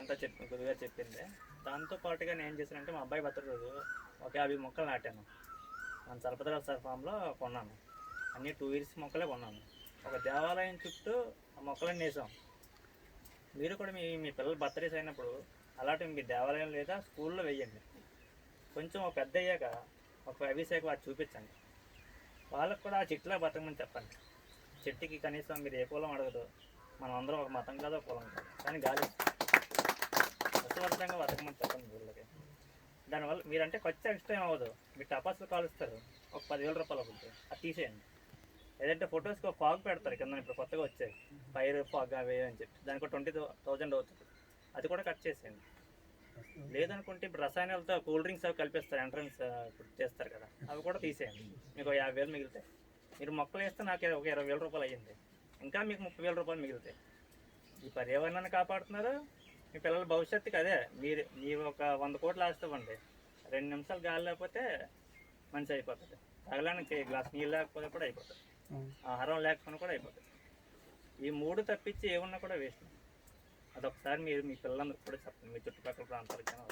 అంతా గురువుగారు చెప్పింది. దాంతో పాటుగా నేను ఏం చేశానంటే మా అబ్బాయి బర్త్డే రోజు ఒక 50 మొక్కలు నాటాను. మన చలపతిరావు సార్ ఫామ్లో కొన్నాను. అన్నీ 2 ఇయర్స్ మొక్కలే కొన్నాను. ఒక దేవాలయం చుట్టూ ఆ మొక్కలన్నీ వేసాం. మీరు కూడా మీ పిల్లల బర్త్డేస్ అయినప్పుడు అలాంటి మీ దేవాలయం లేదా స్కూల్లో వేయండి. కొంచెం ఒక పెద్ద అయ్యాక ఒక అభిషేక వారు చూపించండి. వాళ్ళకు కూడా ఆ చెట్టులో బతకమని చెప్పండి. చెట్టుకి కనీసం మీరు ఏ కులం అడగదు, మనం అందరం ఒక మతం కాదు, ఒక కులం కాదు, కానీ గాలి స్వచ్ఛవంతంగా బతకమని చెప్పండి ఊళ్ళకి. దానివల్ల మీరంటే ఖర్చు ఎక్స్ట్రా ఏం అవ్వదు. మీరు టపాసులు కాలుస్తారు, ఒక 10,000 రూపాయలు అవుతుంది, అది తీసేయండి. ఏదంటే ఫొటోస్కి ఒక ఫాగ్ పెడతారు కింద, ఇప్పుడు కొత్తగా వచ్చాయి ఫైర్ ఫాగ్ అవి అని చెప్పి, దానికి 20,000 అవుతుంది, అది కూడా కట్ చేసేయండి. లేదనుకుంటే ఇప్పుడు రసాయనాలతో కూల్ డ్రింక్స్ అవి కలిపిస్తారు, ఎంట్రన్స్ ఇప్పుడు చేస్తారు కదా, అవి కూడా తీసేయండి. మీకు 50,000 మిగులుతాయి. మీరు మొక్కలు వేస్తే నాకు ఒక 20,000 రూపాయలు అయ్యింది, ఇంకా మీకు 30,000 రూపాయలు మిగులుతాయి. ఈ పర్యావరణాన్ని కాపాడుతున్నారు, మీ పిల్లల భవిష్యత్తుకి అదే. మీరు ఒక 100 కోట్లు ఆస్తివ్వండి, 2 నిమిషాలు గాలి లేకపోతే మంచి అయిపోతుంది. తగలానికి గ్లాస్ నీళ్ళు లేకపోతే కూడా అయిపోతుంది, ఆహారం లేకపోయినా కూడా అయిపోతుంది. ఈ 3 తప్పించి ఏమన్నా కూడా వేస్ట్. అదొకసారి మీరు మీ పిల్లలందరూ కూడా చెప్పండి, మీ చుట్టుపక్కల ప్రాంతాలకైనా.